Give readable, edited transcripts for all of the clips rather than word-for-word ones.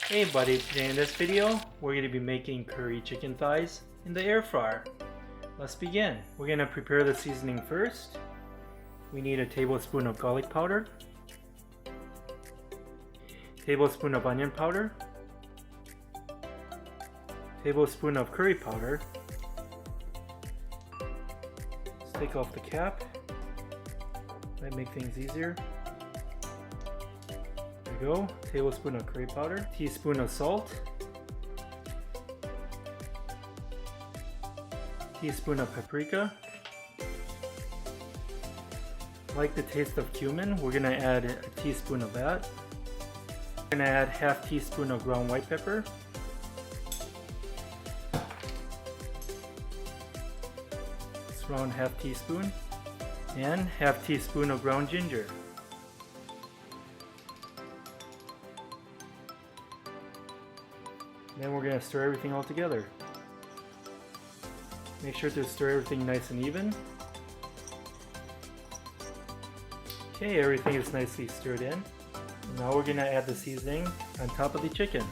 Hey buddy, today in this video we're going to be making curry chicken thighs in the air fryer. Let's begin. We're going to prepare the seasoning first. We need a tablespoon of garlic powder, tablespoon of onion powder, tablespoon of curry powder. Let's take off the cap. Might make things easier. There we go. Tablespoon of curry powder, teaspoon of salt, teaspoon of paprika. Like the taste of cumin, we're gonna add a teaspoon of that. We're gonna add half teaspoon of ground white pepper. It's around half teaspoon. And half teaspoon of ground ginger. Then we're going to stir everything all together. Make sure to stir everything nice and even. Okay, everything is nicely stirred in. Now we're going to add the seasoning on top of the chicken.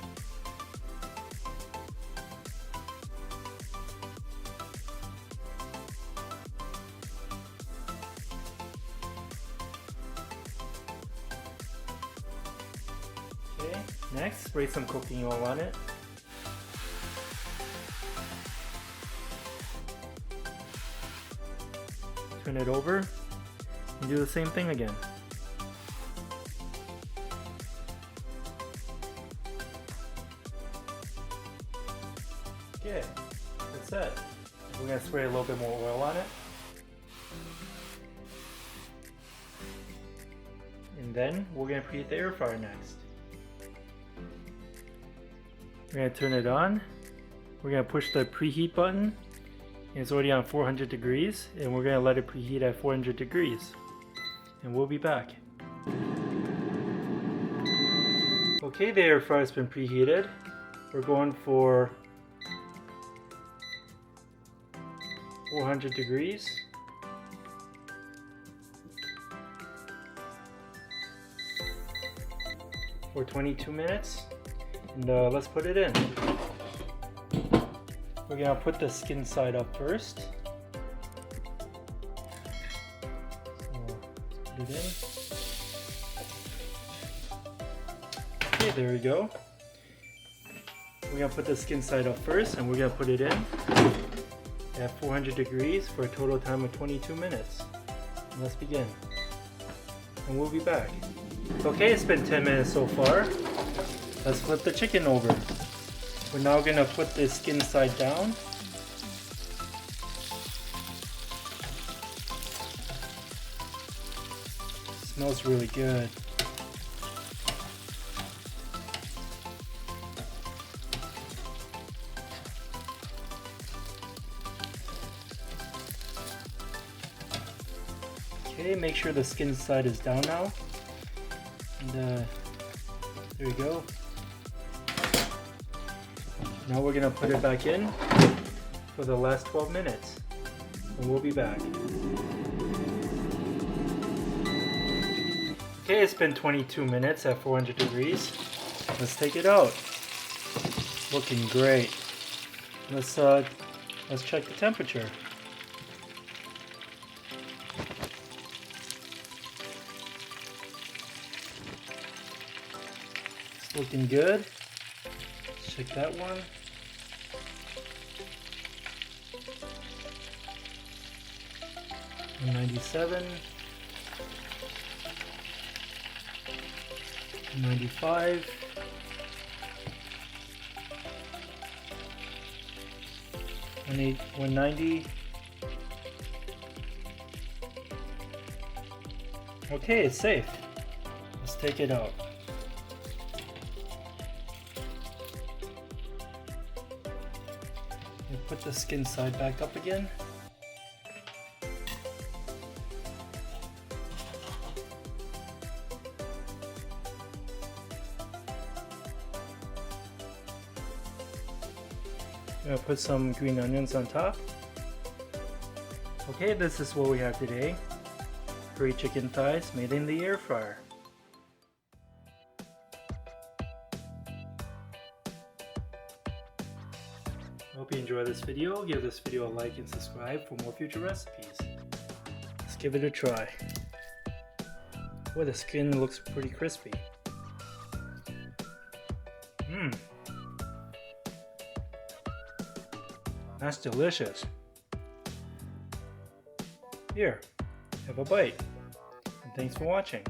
Okay, next spray some cooking oil on it. Turn it over and do the same thing again. Okay, that's it. We're going to spray a little bit more oil on it. And then we're going to preheat the air fryer next. We're going to turn it on. We're going to push the preheat button. It's already on 400 degrees and we're going to let it preheat at 400 degrees. And we'll be back. Okay, the air fryer's been preheated. We're going for 400 degrees. For 22 minutes. And let's put it in. We're going to put the skin side up first. So, put it in. Okay, there we go. We're going to put the skin side up first and we're going to put it in at 400 degrees for a total time of 22 minutes. And let's begin. And we'll be back. Okay, it's been 10 minutes so far. Let's flip the chicken over. We're now going to put the skin side down. Smells really good. Okay, make sure the skin side is down now. And there we go. Now we're going to put it back in for the last 12 minutes. And we'll be back. Okay, it's been 22 minutes at 400 degrees. Let's take it out. Looking great. Let's check the temperature. It's looking good. Let's check that one. And 97. 95. 190. Okay, it's safe. Let's take it out. And put the skin side back up again. I'm going to put some green onions on top. Okay, this is what we have today. Curry chicken thighs made in the air fryer. I hope you enjoyed this video. Give this video a like and subscribe for more future recipes. Let's give it a try. Boy, the skin looks pretty crispy. That's delicious. Here, have a bite. And thanks for watching.